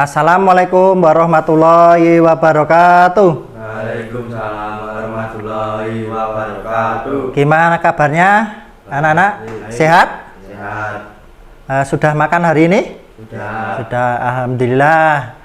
Assalamualaikum warahmatullahi wabarakatuh. Waalaikumsalam warahmatullahi wabarakatuh. Gimana kabarnya anak-anak? Sehat? Sehat. Sudah makan hari ini? Sudah. Alhamdulillah.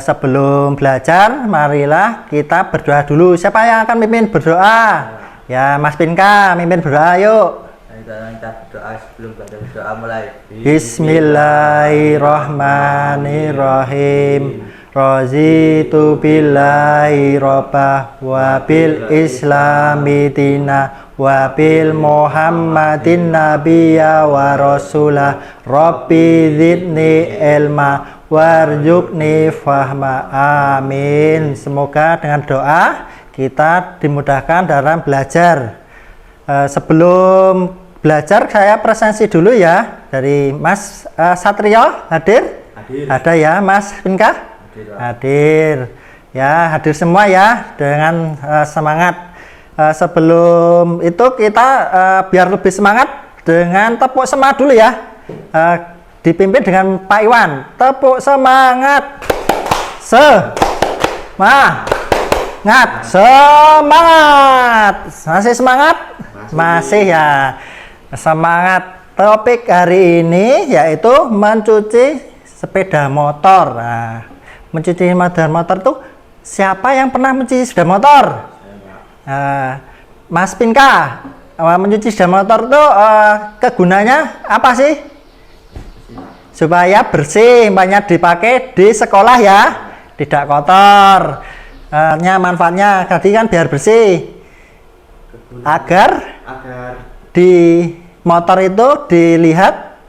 Sebelum belajar, marilah kita berdoa dulu. Siapa yang akan mimpin berdoa? Ya, Mas Pinka, mimpin berdoa yuk. Kita berdoa sebelum berdoa mulai. Bismillahirrahmanirrahim. Razitu billahi robbah wa bil islami dina wa bil muhammadin nabiyya wa rasulah rabbi zidni ilma warzuqni fahma. Amin. Semoga dengan doa kita dimudahkan dalam belajar. Sebelum belajar saya presensi dulu ya dari Mas Satrio. Hadir? Ada ya Mas Pinka? Hadir. Ya, hadir semua ya dengan semangat. Sebelum itu kita biar lebih semangat dengan tepuk semangat dulu ya. Dipimpin dengan Pak Iwan. Tepuk semangat. Semangat. Masih semangat? Masih ya. Semangat. Topik hari ini yaitu mencuci sepeda motor. Nah, mencuci sepeda motor itu siapa yang pernah mencuci sepeda motor? Mas Pinka, mencuci sepeda motor itu kegunaannya apa sih? Supaya bersih, banyak dipakai di sekolah ya, tidak kotor. Manfaatnya tadi kan biar bersih, agar di motor itu dilihat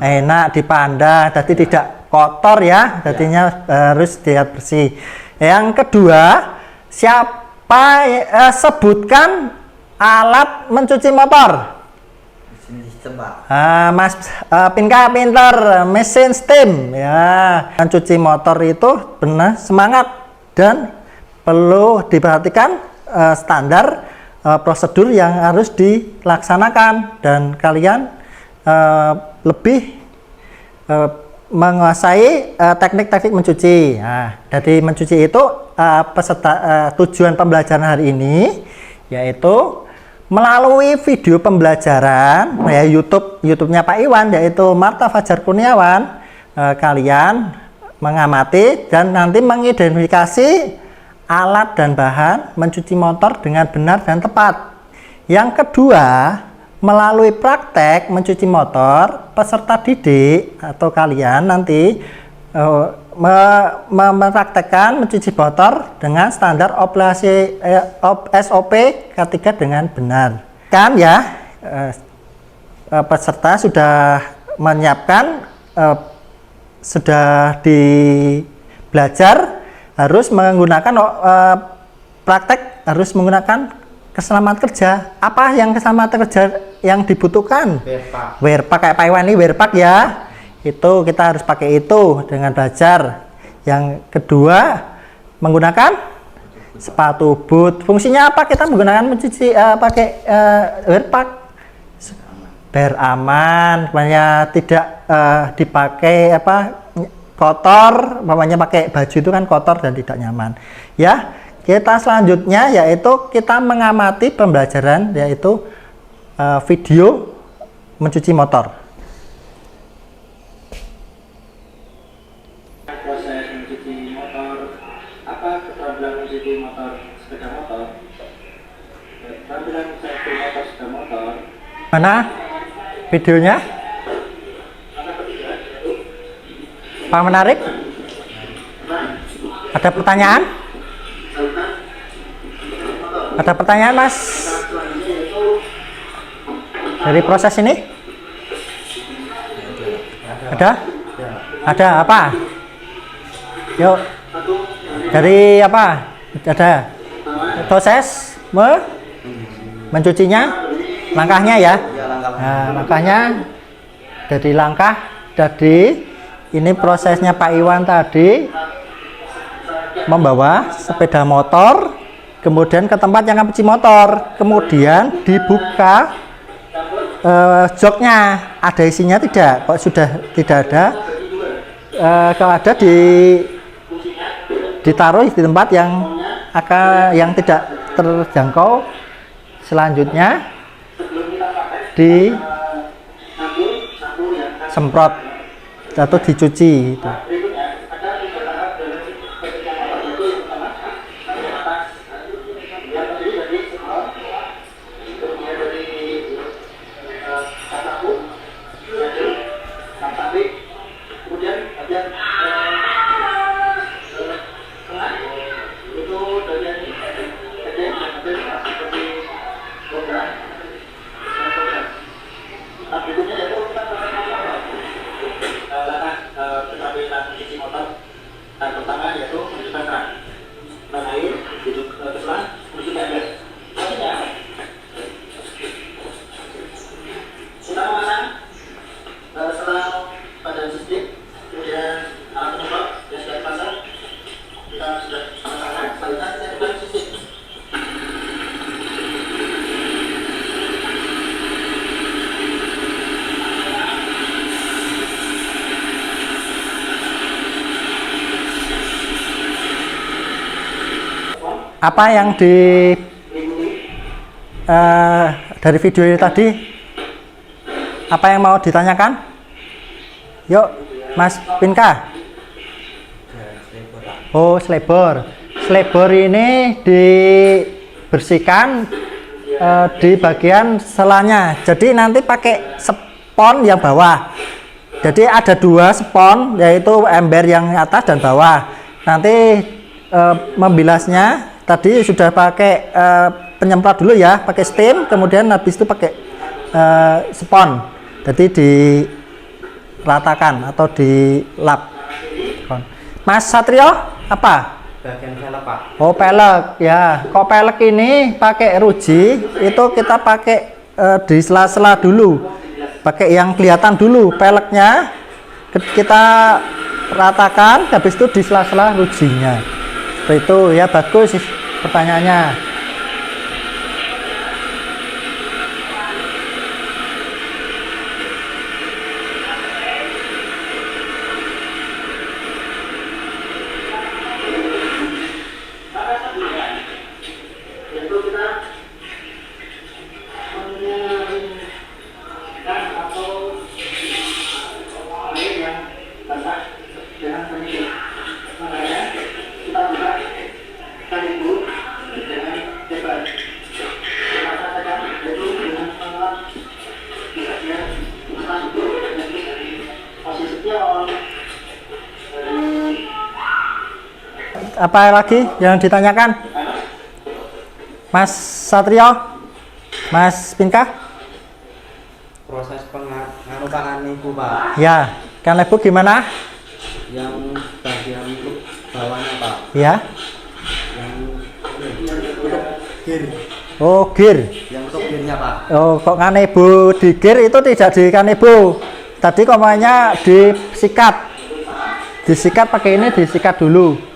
enak dipandang, jadi tidak kotor ya, jadinya harus dilihat bersih. Yang kedua, sebutkan alat mencuci motor. Mesin sistem, Pak. Mas Pinka pinter, mesin steam ya. Mencuci motor itu benar semangat dan perlu diperhatikan standar prosedur yang harus dilaksanakan dan kalian lebih menguasai teknik-teknik mencuci. Nah, dari mencuci itu tujuan pembelajaran hari ini yaitu melalui video pembelajaran ya YouTube-nya Pak Iwan yaitu Marta Fajar Kurniawan. Kalian mengamati dan nanti mengidentifikasi alat dan bahan mencuci motor dengan benar dan tepat. Yang kedua, melalui praktek mencuci motor, peserta didik atau kalian nanti mempraktekkan mencuci motor dengan standar operasi SOP K3 dengan benar. Kan ya, peserta sudah menyiapkan, sudah belajar harus menggunakan praktek, harus menggunakan keselamatan kerja. Apa yang keselamatan kerja yang dibutuhkan? Wearpack kayak Pak Iwan ini wearpack ya. Itu kita harus pakai itu dengan belajar. Yang kedua, menggunakan sepatu boot. Fungsinya apa kita menggunakan mencuci pakai wearpack? Biar aman, supaya tidak dipakai kotor, namanya pakai baju itu kan kotor dan tidak nyaman. Ya, kita selanjutnya yaitu kita mengamati pembelajaran yaitu video mencuci motor. Proses mencuci motor, apa keterampilan mencuci motor sepeda motor? Keterampilan mencuci motor sepeda motor. Mana videonya? Pak menarik? Ada pertanyaan? Ada pertanyaan Mas? Dari proses ini? Ada? Ada apa? Yuk. Dari apa? Ada proses mencucinya? Langkahnya ya? Nah, langkahnya dari langkah dari ini prosesnya Pak Iwan tadi membawa sepeda motor kemudian ke tempat yang mencuci motor, kemudian dibuka joknya, ada isinya tidak? Kok sudah tidak ada kalau ada ditaruh di tempat yang tidak terjangkau. Selanjutnya disemprot atau dicuci itu. Pertama yaitu menunjukkan keran air duduk ke sebelah menuju ke ember. Selanjutnya kita memasang selang pada sistem, kemudian alat penyemprot yang sudah dipasang kita sudah pasangkan. Selanjutnya kita buka sistem. Apa yang dari video ini tadi, apa yang mau ditanyakan? Yuk, Mas Pinka. Oh, selebor. Selebor ini dibersihkan di bagian selanya. Jadi nanti pakai spon yang bawah. Jadi ada 2 spon, yaitu ember yang atas dan bawah. Nanti membilasnya tadi sudah pakai penyemprot dulu ya, pakai steam, kemudian habis itu pakai spon. Jadi diratakan atau dilap. Mas Satrio, apa? Bagian velg, Pak. Oh, pelek ya. Kok pelek ini pakai ruji, itu kita pakai di sela-sela dulu. Pakai yang kelihatan dulu peleknya. Kita ratakan, habis itu di sela-sela rujinya. Seperti itu ya, bagus pertanyaannya. Apa lagi yang ditanyakan? Mas Satrio, Mas Pinka? Proses penganukan ibu, Pak. Ya, kan ibu gimana? Yang bagian bawahnya, Pak. Ya. Yang gear. Oh, gear. Yang untuk gearnya, Pak. Oh, kok kan ibu di gear itu tidak di kan ibu. Tadi komanya disikat. Disikat pakai ini, disikat dulu.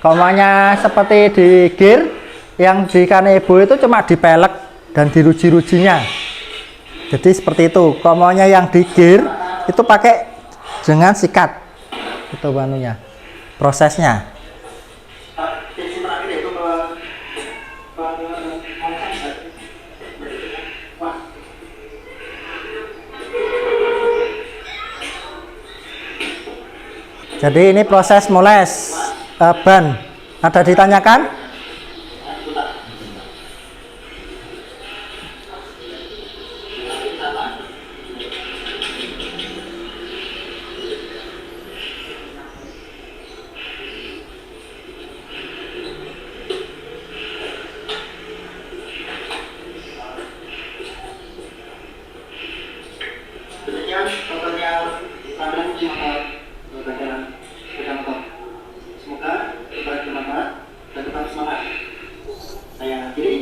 Komanya seperti di gear, yang di kanebo itu cuma dipelek dan diruji-rujinya. Jadi seperti itu. Komanya yang di gear itu pakai dengan sikat. Itu banunya. Prosesnya. Jadi ini proses moles ban. Ada ditanyakan? Demikian tutorial tampilan uji motor belajar sepeda motor. Semoga kita bermanfaat dan tetap semangat. Saya akhiri.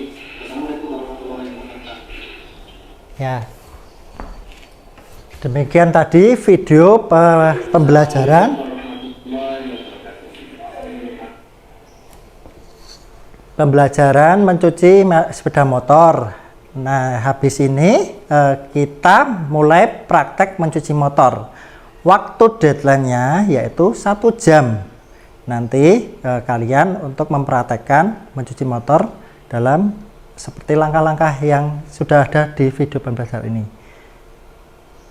Assalamualaikum warahmatullahi wabarakatuh. Ya. Demikian tadi video pembelajaran mencuci sepeda motor. Nah, habis ini kita mulai praktek mencuci motor. Waktu deadline-nya yaitu 1 jam. Nanti kalian untuk mempraktekkan mencuci motor dalam seperti langkah-langkah yang sudah ada di video pembelajaran ini.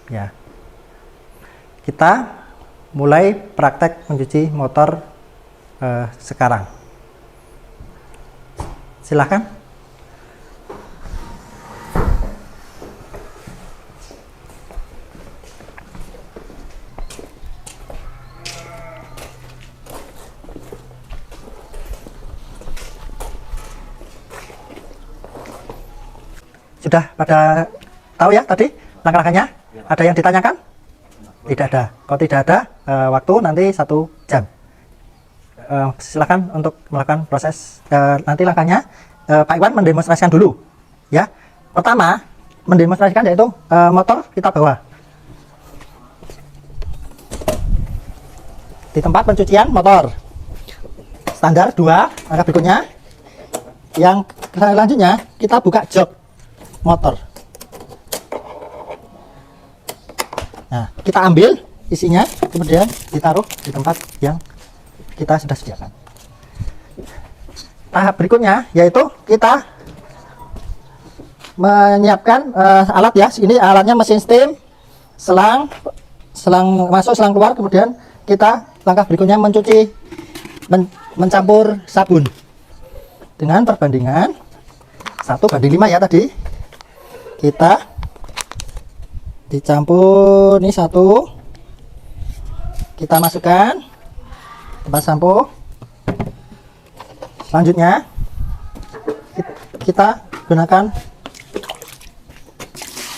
Ya. Kita mulai praktek mencuci motor sekarang. Silahkan. Sudah pada tahu ya tadi langkah-langkahnya? Ada yang ditanyakan? Tidak ada. Kalau tidak ada, waktu nanti 1 jam. Silakan untuk melakukan proses. Nanti langkahnya Pak Iwan mendemonstrasikan dulu. Ya. Pertama, mendemonstrasikan yaitu motor kita bawa di tempat pencucian motor. Standar 2. Langkah berikutnya, yang selanjutnya kita buka jok motor. Nah, kita ambil isinya, kemudian ditaruh di tempat yang kita sudah sediakan. Tahap berikutnya yaitu kita menyiapkan alat ya. Ini alatnya mesin steam, selang masuk, selang keluar. Kemudian kita langkah berikutnya mencuci, mencampur sabun dengan perbandingan 1:5 ya tadi. Kita dicampur ini 1, kita masukkan tempat sampo. Selanjutnya kita gunakan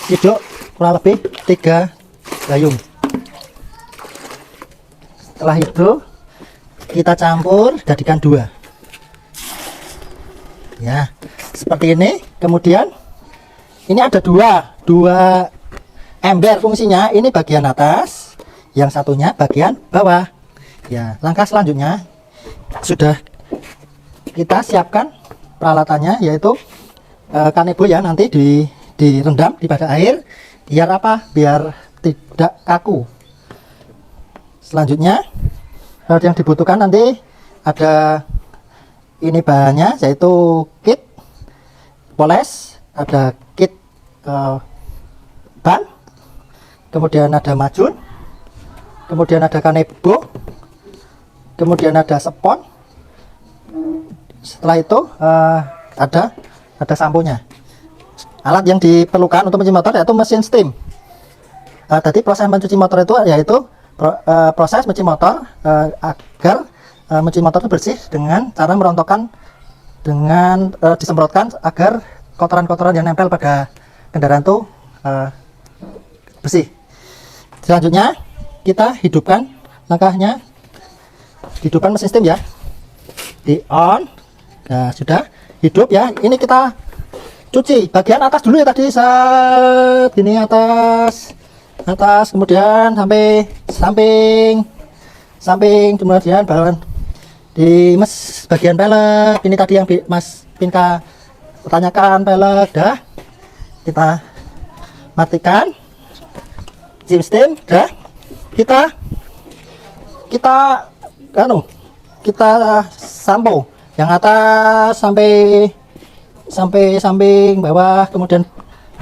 hiduk kurang lebih 3 gayung. Setelah itu kita campur jadikan 2 ya, seperti ini. Kemudian ini ada dua ember fungsinya. Ini bagian atas, yang satunya bagian bawah. Ya, langkah selanjutnya sudah kita siapkan peralatannya, yaitu kanebo ya, nanti direndam di pada air biar apa? Biar tidak kaku. Selanjutnya yang dibutuhkan nanti ada ini bahannya, yaitu kit poles, ada kit ban, kemudian ada macun, kemudian ada kanebo, kemudian ada spons. Setelah itu ada samponya. Alat yang diperlukan untuk mencuci motor yaitu mesin steam. Tadi proses mencuci motor itu yaitu proses mencuci motor agar mencuci motor itu bersih dengan cara merontokkan dengan disemprotkan agar kotoran-kotoran yang nempel pada kendaraan itu bersih. Selanjutnya kita hidupkan, langkahnya hidupkan mesin steam ya, di on. Nah, sudah hidup ya. Ini kita cuci bagian atas dulu ya tadi, saat ini atas, kemudian sampai samping, kemudian bagian di bagian pelek. Ini tadi yang Mas Pinka pertanyakan, pelek dah kita matikan, steam dah, kita sampo yang atas sampai samping bawah, kemudian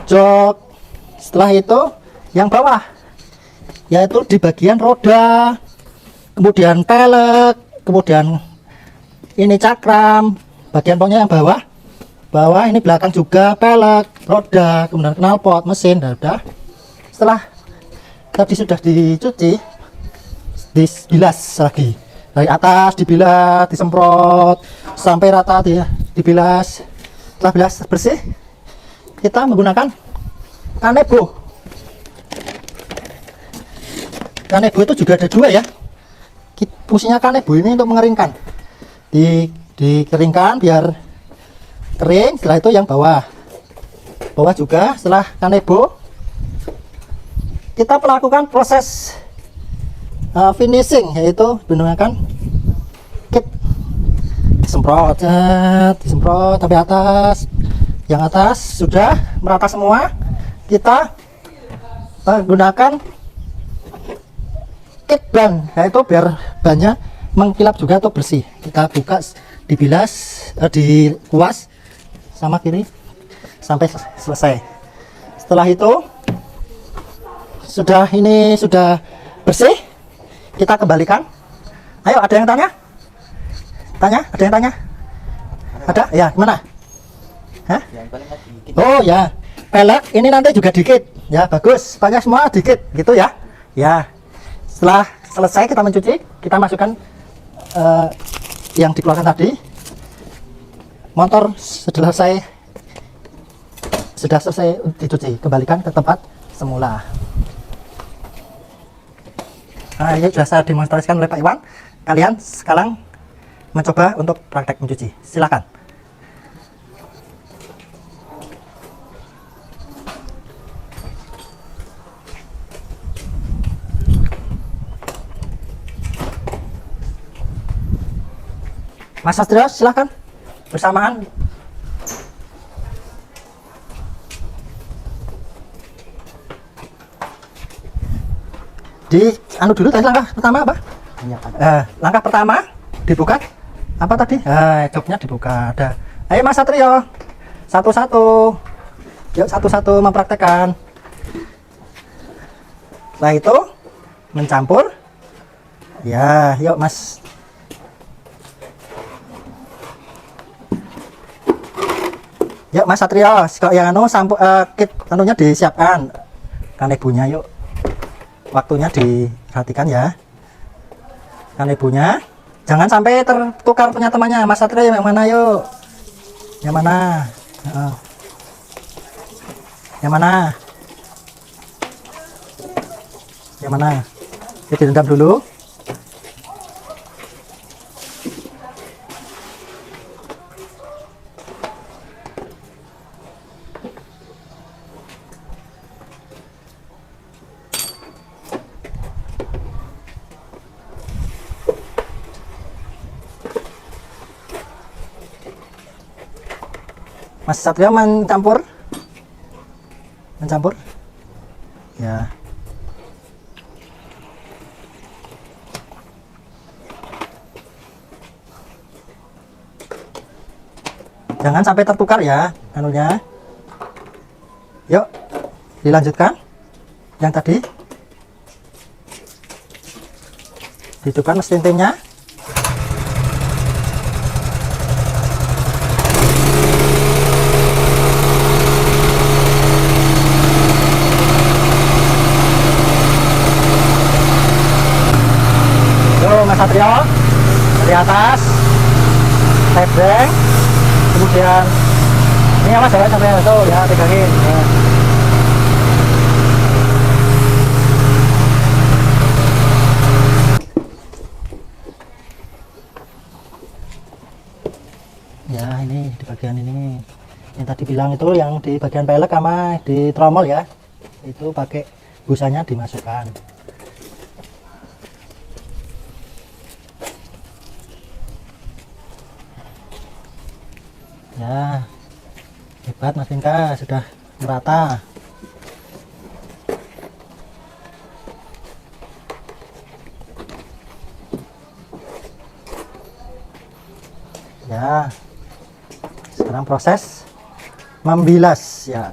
jok. Setelah itu yang bawah yaitu di bagian roda, kemudian pelek, kemudian ini cakram, bagian pokoknya yang bawah ini belakang juga pelek, roda, kemudian knalpot, mesin. Dan udah, setelah tadi sudah dicuci, dibilas lagi dari atas, dibilas, disemprot sampai rata, dibilas. Setelah bilas bersih, kita menggunakan kanebo. Kanebo itu juga ada 2 ya. Fungsinya kanebo ini untuk mengeringkan, dikeringkan biar kering. Setelah itu yang bawah juga, setelah kanebo kita melakukan proses finishing, yaitu menggunakan kit disemprot sampai atas. Yang atas sudah merata semua, kita gunakan kit ban, yaitu biar bannya mengkilap juga atau bersih. Kita buka, dibilas, dikuas sama kiri sampai selesai. Setelah itu ini sudah bersih, kita kembalikan. Ayo, ada yang tanya? Ada yang tanya? Ada? Ya, gimana? Hah? Oh ya, pelek ini nanti juga dikit. Ya, bagus. Banyak semua dikit, gitu ya. Ya. Setelah selesai kita mencuci, kita masukkan yang dikeluarkan tadi. Motor sudah selesai dicuci, kembalikan ke tempat semula. Nah, ini sudah saya demonstrasikan oleh Pak Iwan. Kalian sekarang mencoba untuk praktek mencuci. Silakan. Mas Sastrio, silakan bersamaan. Di anu dulu tadi langkah pertama apa? Langkah pertama dibuka apa tadi? Joknya dibuka. Ada. Ayo Mas Satrio, satu-satu. Yuk satu-satu mempraktekkan. Setelah itu mencampur. Ya, yuk Mas. Yuk Mas Satrio, kalau yang anu kit anunya disiapkan. Kan ibunya yuk. Waktunya diperhatikan ya. Kan ibunya. Jangan sampai tertukar punya temannya. Mas Satrio yang mana yuk? Yang mana? Yang mana? Yang mana? Kita direndam dulu. Mas Satrio mencampur, ya. Jangan sampai tertukar ya, anunya. Yuk, dilanjutkan. Yang tadi, dihidupkan mesin timnya. Mas Satrio dari atas, tebeng, kemudian ini ya Mas ya, sampai tuh ya, pegangin ya. Ini di bagian ini yang tadi bilang itu, yang di bagian pelek sama di tromol ya, itu pakai busanya dimasukkan. Ya, hebat Mas Pinka, sudah merata. Ya, sekarang proses membilas ya.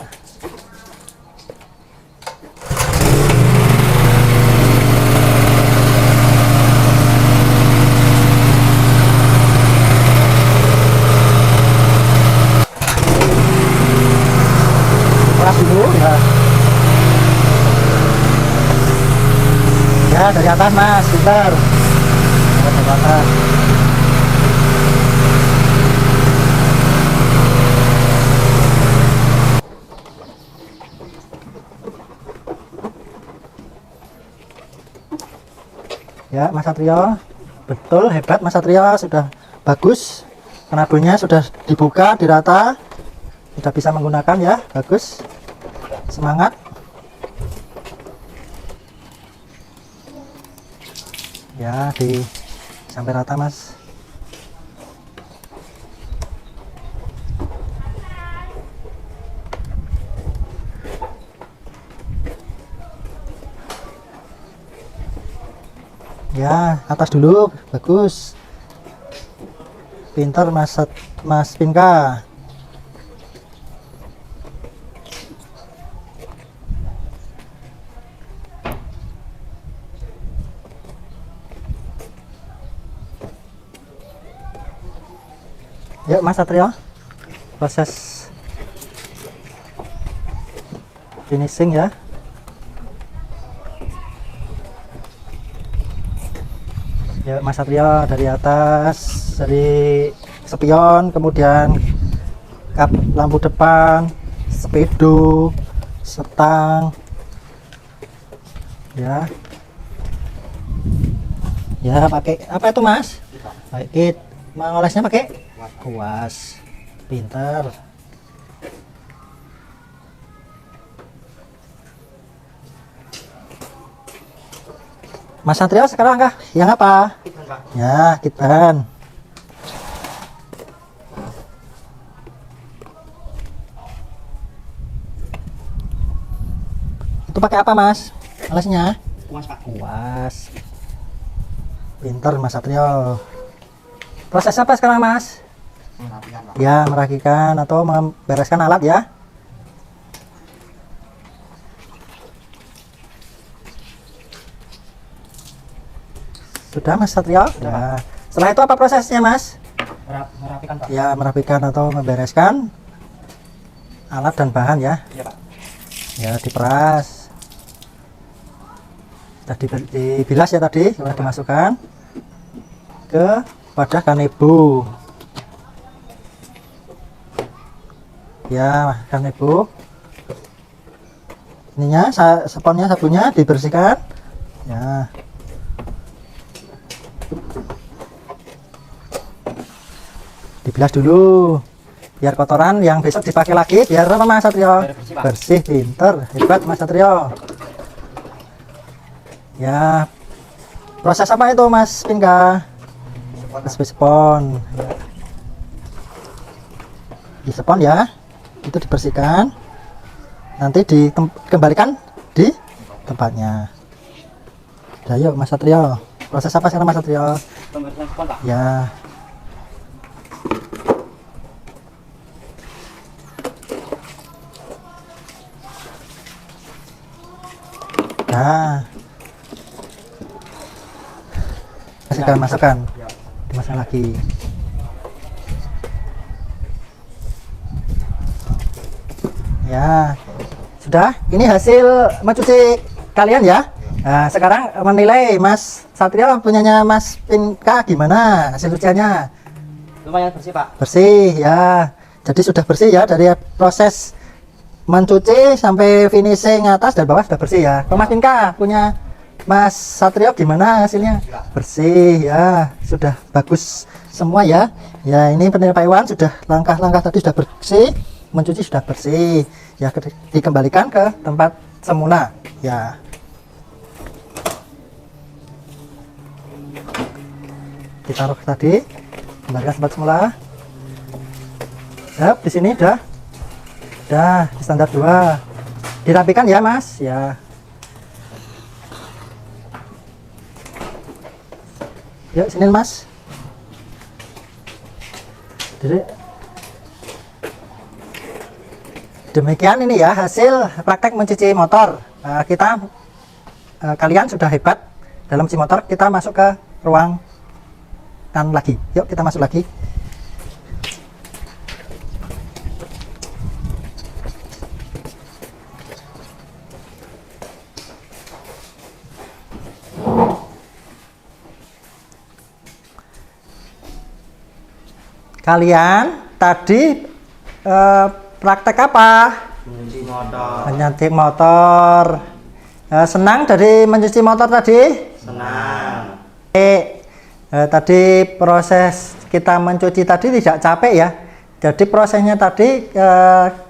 Ya, dari atas Mas, bentar. Dari atas. Ya, Mas Satrio, betul, hebat Mas Satrio, sudah bagus. Knalpotnya sudah dibuka, dirata, sudah bisa menggunakan ya, bagus. Semangat. Ya, sampai rata Mas. Ya, atas dulu, bagus. Pintar Mas Pinka. Yuk Mas Satrio, proses finishing ya. Ya Mas Satrio, dari atas, dari spion, kemudian kap lampu depan, speedo, setang, ya. Ya pakai apa itu Mas? Pakai mengolesnya pakai kuas. Pintar. Mas Satrio sekarang kah? Yang apa? Ya, kitan. Itu pakai apa Mas? Alasnya? Kuas Pak. Kuas. Pintar Mas Satrio. Proses apa sekarang Mas? Merapikan Pak. Ya, merapikan atau membereskan alat ya. Sudah Mas Satrio? Ya. Setelah itu apa prosesnya Mas? Merapikan Pak. Ya, merapikan atau membereskan alat dan bahan ya. Iya Pak. Ya, diperas. Sudah dibilas ya tadi, sudah dimasukkan ke wadah kanebo. Ya, kanebo. Ininya, sponnya, sabunnya dibersihkan. Ya. Dibilas dulu biar kotoran yang besok dipakai lagi biar apa Mas Satrio? Bersih, pinter, hebat Mas Satrio. Ya, proses apa itu Mas Pinka? Spon ya. Dispon ya, itu dibersihkan, nanti dikembalikan di tempatnya. Ya yuk Mas Satrio, proses apa sekarang Mas Satrio? Pembersihan spon Pak. Ya. Nah, masukkan, dimasukkan lagi. Ya, sudah. Ini hasil mencuci kalian ya. Nah, sekarang menilai Mas Satrio punyanya Mas Pinka gimana hasil cuciannya? Lumayan bersih Pak. Bersih ya. Jadi sudah bersih ya dari proses mencuci sampai finishing atas dan bawah sudah bersih ya. Kalau Mas Pinka punya Mas Satrio gimana hasilnya? Bersih ya, sudah bagus semua ya. Ya ini penilaian Pak Iwan sudah langkah-langkah tadi sudah bersih, mencuci sudah bersih. Ya dikembalikan ke tempat semula ya. Ditaruh tadi, kembalikan tempat semula. Ya, di sini udah di standar 2. Dirapikan ya Mas ya. Yuk sini Mas. Jadi demikian ini ya hasil praktek mencuci motor. Kalian sudah hebat dalam mencuci motor. Kita masuk ke ruang lagi. Yuk kita masuk lagi. Kalian tadi praktek apa? Mencuci motor. Mencuci motor. Senang dari mencuci motor tadi? Senang. Tadi proses kita mencuci tadi tidak capek ya. Jadi prosesnya tadi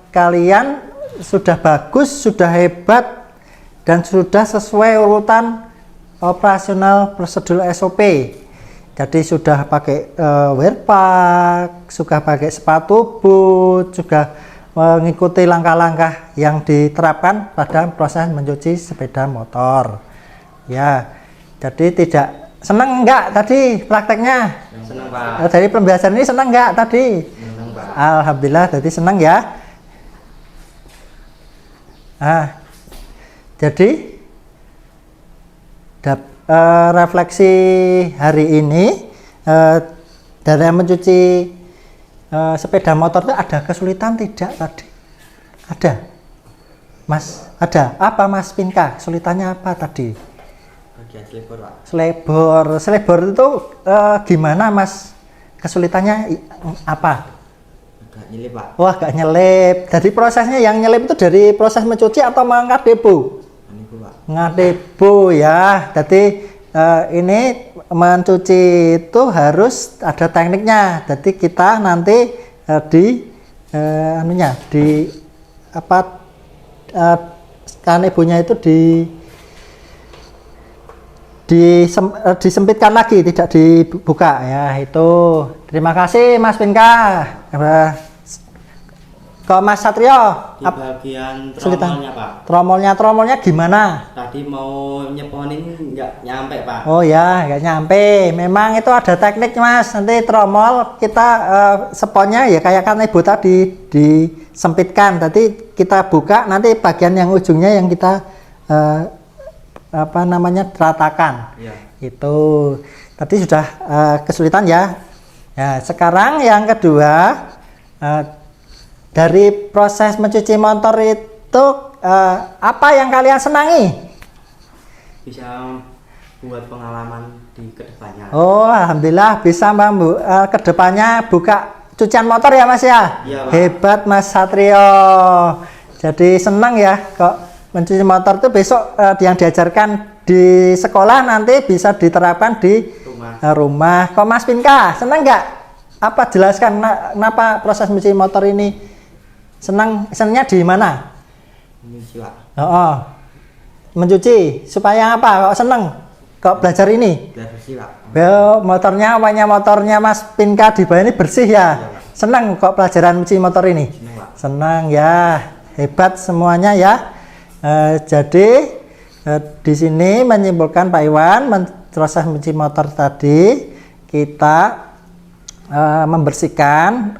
kalian sudah bagus, sudah hebat, dan sudah sesuai urutan operasional prosedur SOP. Jadi sudah pakai wear pack, sudah pakai sepatu boot, juga mengikuti langkah-langkah yang diterapkan pada proses mencuci sepeda motor. Ya, jadi tidak seneng enggak tadi prakteknya? Senang Pak. Dari pembelajaran ini seneng enggak tadi? Senang Pak. Alhamdulillah, jadi seneng ya. Jadi refleksi hari ini dari mencuci sepeda motor itu ada kesulitan tidak tadi? Ada, Mas. Ada. Apa Mas Pinka? Kesulitannya apa tadi? Bagian selebor Pak. Selebor itu gimana Mas? Kesulitannya apa? Agak nyelip Pak. Wah, agak nyelip. Jadi prosesnya yang nyelip itu dari proses mencuci atau mengangkat debu? Ini Pak. Ngangkat debu ya. Jadi ini mencuci itu harus ada tekniknya. Jadi kita nanti kanebunya itu disempitkan lagi, tidak dibuka ya. Itu terima kasih Mas Pinka. Ke Mas Satrio Di bagian tromolnya Pak. tromolnya gimana? Tadi mau nyeponin nggak nyampe Pak. Oh ya, nggak nyampe. Memang itu ada teknik Mas. Nanti tromol kita seponnya ya kayak kanebo tadi disempitkan. Nanti kita buka, nanti bagian yang ujungnya yang kita ratakan. Iya. Itu tadi sudah kesulitan ya. Ya, sekarang yang kedua dari proses mencuci motor itu apa yang kalian senangi? Bisa buat pengalaman di kedepannya. Oh, alhamdulillah bisa kedepannya buka cucian motor ya Mas ya. Iya, Pak. Hebat Mas Satrio. Jadi senang ya kok mencuci motor itu besok yang diajarkan di sekolah nanti bisa diterapkan di rumah. Kok Mas Pinka senang nggak? Apa jelaskan kenapa proses mencuci motor ini senangnya di mana? Mencuci Pak. Mencuci supaya apa? Kok seneng? Kok belajar ini? Biar bersih Pak. Motornya Mas Pinka di bawah ini bersih ya. Iya, Pak. Senang kok pelajaran mencuci motor ini? Senang Pak. Senang ya. Hebat semuanya ya. Jadi di sini menyimpulkan Pak Iwan proses mencuci motor tadi kita membersihkan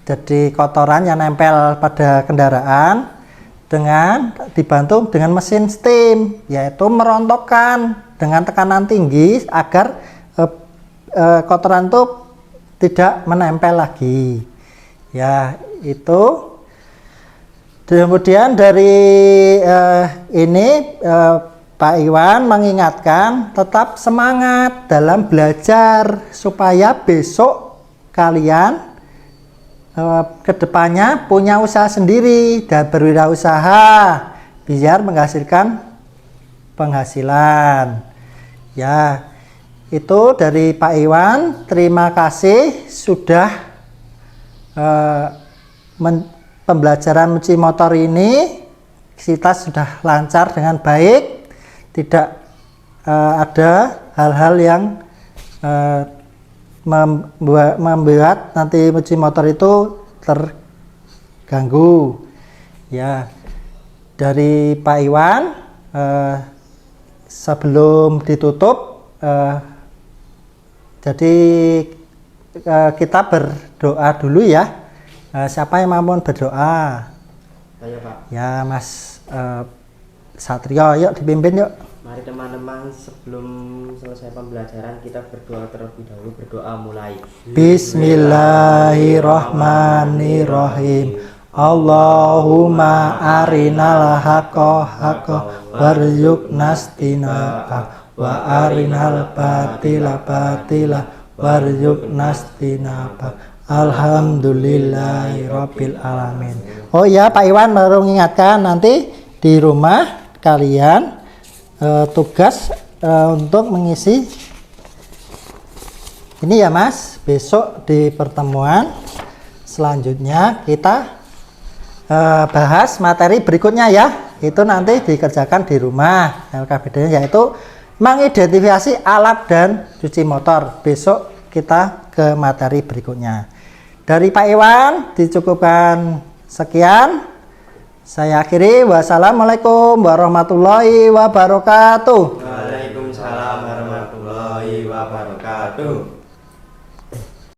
jadi kotoran yang nempel pada kendaraan dengan dibantu dengan mesin steam, yaitu merontokkan dengan tekanan tinggi agar kotoran itu tidak menempel lagi. Ya, itu. Kemudian dari ini Pak Iwan mengingatkan tetap semangat dalam belajar supaya besok kalian kedepannya punya usaha sendiri dan berwirausaha biar menghasilkan penghasilan. Ya, itu dari Pak Iwan. Terima kasih sudah pembelajaran mencuci motor ini kita sudah lancar dengan baik, tidak ada hal-hal yang membuat nanti mencuci motor itu terganggu. Ya, dari Pak Iwan sebelum ditutup jadi kita berdoa dulu ya. Siapa yang mampu berdoa? Saya Pak. Ya Mas Satrio, yuk dipimpin yuk. Mari teman-teman, sebelum selesai pembelajaran kita berdoa terlebih dahulu. Berdoa mulai. Bismillahirrahmanirrahim. Allahumma arinal haqqa haqqa warzuqnas tinaba wa arinal batila batila warzuqnas tinaba. Alhamdulillahirabbil alamin. Oh ya, Pak Iwan baru mengingatkan nanti di rumah kalian tugas untuk mengisi ini ya Mas. Besok di pertemuan selanjutnya kita bahas materi berikutnya ya. Itu nanti dikerjakan di rumah. LKBD-nya yaitu mengidentifikasi alat dan cuci motor. Besok kita ke materi berikutnya. Dari Pak Iwan dicukupkan sekian. Saya akhiri. Wassalamualaikum warahmatullahi wabarakatuh. Waalaikumsalam warahmatullahi wabarakatuh.